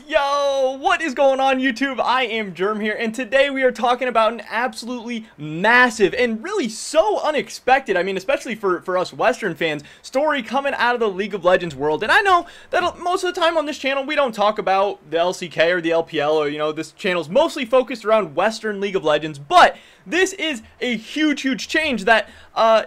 Yo, what is going on YouTube? I am Germ here, and today we are talking about an absolutely massive and really so unexpected, I mean, especially for us Western fans, story coming out of the League of Legends world. And I know that most of the time on this channel, we don't talk about the LCK or the LPL, or, you know, this channel's mostly focused around Western League of Legends, but this is a huge change that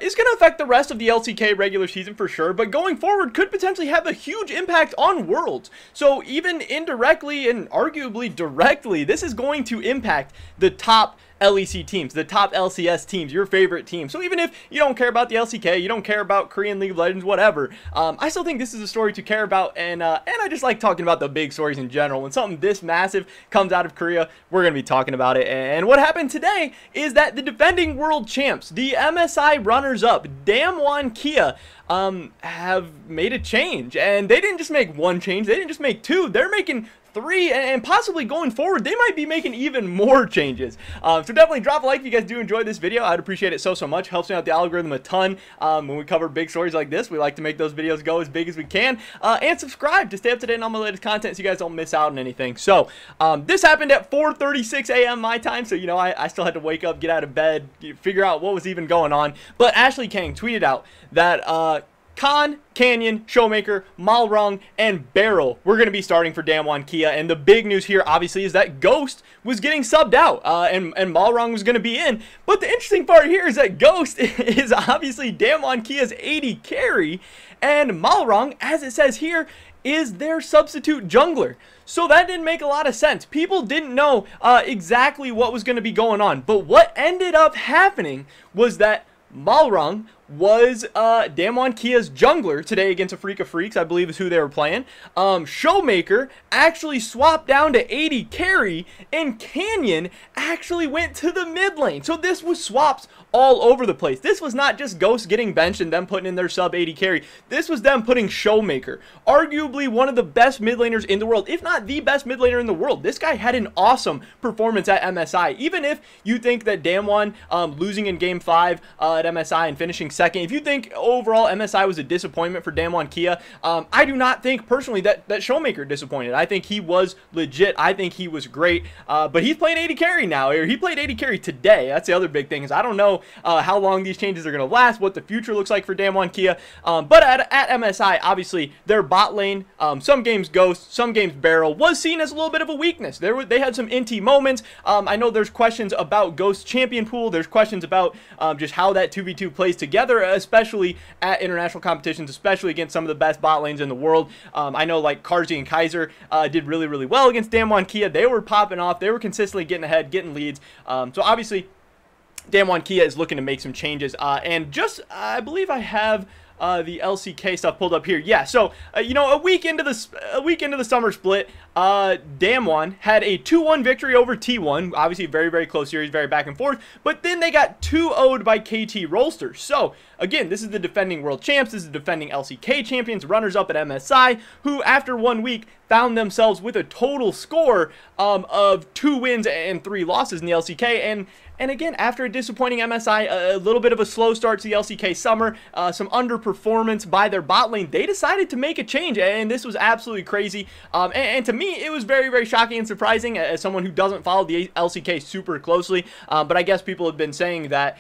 is going to affect the rest of the LCK regular season for sure, but going forward could potentially have a huge impact on Worlds. So even indirectly and arguably directly, this is going to impact the top LEC teams, the top LCS teams, your favorite team. So even if you don't care about the LCK, you don't care about Korean League of Legends, whatever, I still think this is a story to care about, and I just like talking about the big stories in general. When something this massive comes out of Korea, we're going to be talking about it. And what happened today is that the defending world champs, the MSI runners-up, Damwon KIA, have made a change. And they didn't just make one change, they didn't just make two, they're making three, and possibly going forward they might be making even more changes. So definitely drop a like if you guys do enjoy this video. I'd appreciate it so much. Helps me out the algorithm a ton. When we cover big stories like this, we like to make those videos go as big as we can, and subscribe to stay up to date on all my latest content so you guys don't miss out on anything. So this happened at 4:36 a.m. my time, so you know I still had to wake up, get out of bed, figure out what was even going on. But Ashley Kang tweeted out that Khan, Canyon, Showmaker, Malrung, and Beryl we're going to be starting for Damwon KIA. And the big news here, obviously, is that Ghost was getting subbed out, and Malrung was going to be in. But the interesting part here is that Ghost is obviously Damwon KIA's AD carry, and Malrung, as it says here, is their substitute jungler. So that didn't make a lot of sense. People didn't know exactly what was going to be going on. But what ended up happening was that Malrung was Damwon KIA's jungler today against a Freak of Freaks, I believe is who they were playing. Showmaker actually swapped down to AD carry, and Canyon actually went to the mid lane. So this was swaps all over the place. This was not just Ghost getting benched and them putting in their sub AD carry. This was them putting Showmaker, arguably one of the best mid laners in the world, if not the best mid laner in the world. This guy had an awesome performance at MSI. Even if you think that Damwon losing in Game 5 at MSI and finishing second, if you think overall MSI was a disappointment for Damwon KIA, I do not think personally that Showmaker disappointed. I think he was legit. I think he was great, but he's playing AD carry now, or he played AD carry today. That's the other big thing, is I don't know how long these changes are going to last, what the future looks like for Damwon KIA, but at MSI, obviously their bot lane, some games Ghost, some games Beryl, was seen as a little bit of a weakness. They had some inty moments. I know there's questions about Ghost champion pool, there's questions about just how that 2v2 plays together, especially at international competitions, especially against some of the best bot lanes in the world. I know like Karzi and Kaiser did really well against Damwon KIA. They were popping off, they were consistently getting ahead, getting leads. So obviously Damwon KIA is looking to make some changes, and just I believe I have the LCK stuff pulled up here. Yeah, so you know, a week into the summer split, Damwon had a 2-1 victory over T1. Obviously, very close series, very back and forth. But then they got 2-0'd by KT Rolster. So again, this is the defending world champs. This is the defending LCK champions, runners up at MSI, who after 1 week found themselves with a total score of 2 wins and 3 losses in the LCK. And again, after a disappointing MSI, a little bit of a slow start to the LCK summer, some underperformance by their bot lane, they decided to make a change, and this was absolutely crazy. And to me, it was very shocking and surprising as someone who doesn't follow the LCK super closely. But I guess people have been saying that,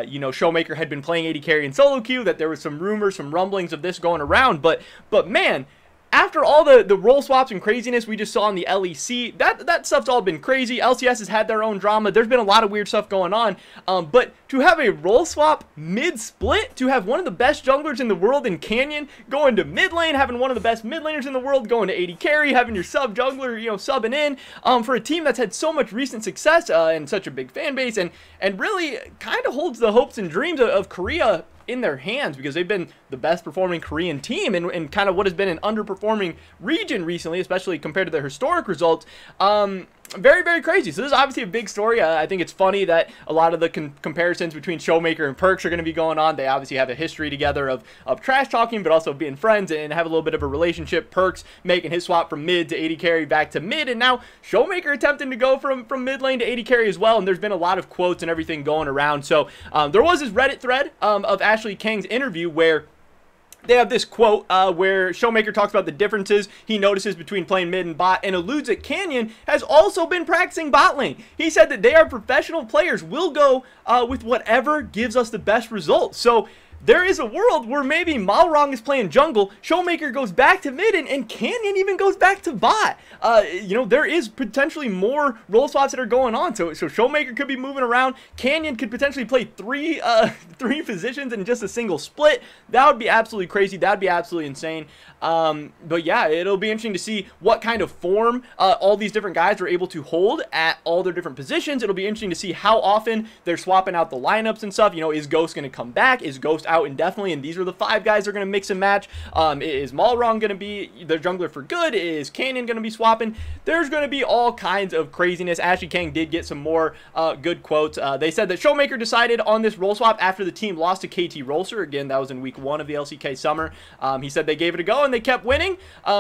you know, Showmaker had been playing AD carry in solo queue, that there was some rumors, some rumblings of this going around. But man, after all the role swaps and craziness we just saw in the LEC, that stuff's all been crazy. LCS has had their own drama. There's been a lot of weird stuff going on. But to have a role swap mid-split, to have one of the best junglers in the world in Canyon going to mid lane, having one of the best mid laners in the world going to AD carry, having your sub jungler, you know, subbing in, for a team that's had so much recent success and such a big fan base, and really kind of holds the hopes and dreams of Korea in their hands, because they've been the best performing Korean team in kind of what has been an underperforming region recently, especially compared to their historic results. Very crazy. So this is obviously a big story. I think it's funny that a lot of the comparisons between Showmaker and Perks are going to be going on. They obviously have a history together of trash talking, but also being friends and have a little bit of a relationship. Perks making his swap from mid to AD carry back to mid, and now Showmaker attempting to go from mid lane to AD carry as well. And there's been a lot of quotes and everything going around. So there was this Reddit thread of Ashley Kang's interview where they have this quote where Showmaker talks about the differences he notices between playing mid and bot, and alludes that Canyon has also been practicing bot lane. He said that they are professional players. We'll go with whatever gives us the best results. So there is a world where maybe Malrong is playing jungle, Showmaker goes back to mid, and Canyon even goes back to bot. You know, there is potentially more role swaps that are going on. So Showmaker could be moving around. Canyon could potentially play three positions in just a single split. That would be absolutely crazy. That would be absolutely insane. But yeah, it'll be interesting to see what kind of form all these different guys are able to hold at all their different positions. It'll be interesting to see how often they're swapping out the lineups and stuff. You know, is Ghost going to come back? Is Ghost out indefinitely? And these are the 5 guys they're going to mix and match. Is Malrong going to be the jungler for good? Is Canyon going to be swapping? There's going to be all kinds of craziness. Ashley Kang did get some more good quotes. They said that Showmaker decided on this role swap after the team lost to KT Rolster. Again, that was in week 1 of the LCK summer. He said they gave it a go and they kept winning.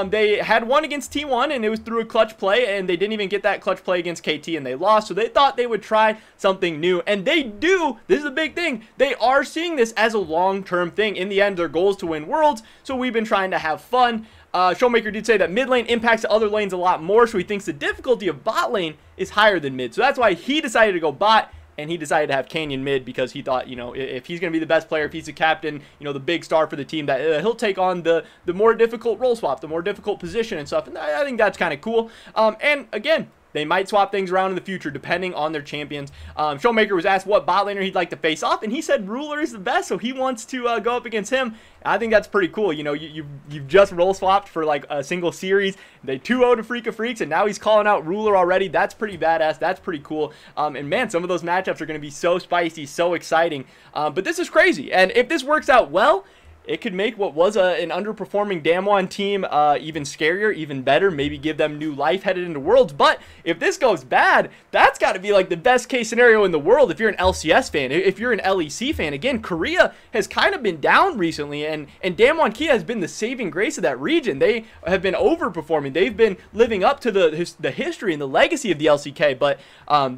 They had one against T1 and it was through a clutch play, and they didn't even get that clutch play against KT and they lost. So they thought they would try something new, and they do. This is a big thing. They are seeing this as a long-term thing. In the end, their goal is to win worlds, so we've been trying to have fun. Showmaker did say that mid lane impacts other lanes a lot more, so he thinks the difficulty of bot lane is higher than mid. So that's why he decided to go bot, and he decided to have Canyon mid, because he thought, you know, if he's going to be the best player, if he's the captain, you know, the big star for the team, that he'll take on the more difficult role swap, the more difficult position and stuff. And I think that's kind of cool. And again, they might swap things around in the future depending on their champions. Showmaker was asked what bot laner he'd like to face off, and he said Ruler is the best, so he wants to go up against him. I think that's pretty cool. You know, you've just role swapped for like a single series. They 2-0 to Freak of Freaks, and now he's calling out Ruler already. That's pretty badass. That's pretty cool. And man, some of those matchups are going to be so spicy, so exciting. But this is crazy, and if this works out well, it could make what was an underperforming Damwon team even scarier, even better, maybe give them new life headed into Worlds. But if this goes bad, that's got to be like the best case scenario in the world if you're an LCS fan. If you're an LEC fan, again, Korea has kind of been down recently, and Damwon KIA has been the saving grace of that region. They have been overperforming. They've been living up to the history and the legacy of the LCK. But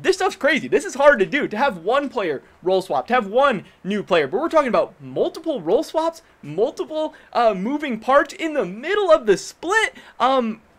this stuff's crazy. This is hard to do, to have one player role swap, to have one new player. But we're talking about multiple role swaps, multiple moving parts in the middle of the split.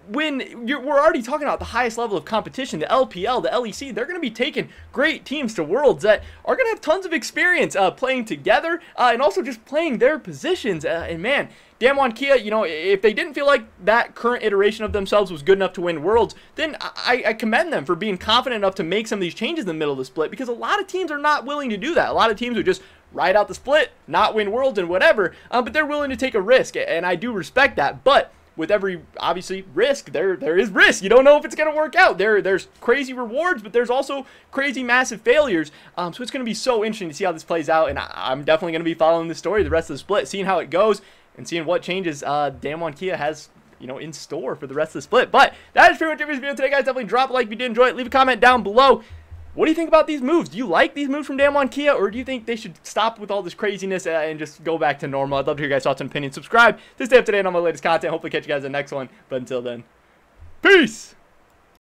When we're already talking about the highest level of competition, the LPL, the LEC, they're going to be taking great teams to Worlds that are going to have tons of experience playing together and also just playing their positions. And man, Damwon KIA, you know, if they didn't feel like that current iteration of themselves was good enough to win Worlds, then I commend them for being confident enough to make some of these changes in the middle of the split, because a lot of teams are not willing to do that. A lot of teams would just ride out the split, not win Worlds and whatever, but they're willing to take a risk, and I do respect that. But with every, obviously, risk, there is risk. You don't know if it's going to work out. There's crazy rewards, but there's also crazy massive failures. So it's going to be so interesting to see how this plays out, and I'm definitely going to be following the story the rest of the split, seeing how it goes, and seeing what changes Damwon KIA has, you know, in store for the rest of the split. But that is pretty much it for this video today, guys. Definitely drop a like if you did enjoy it. Leave a comment down below. What do you think about these moves? Do you like these moves from Damwon KIA, or do you think they should stop with all this craziness and just go back to normal? I'd love to hear your guys' thoughts and opinions. Subscribe to stay up to date on my latest content. Hopefully catch you guys in the next one. But until then, peace!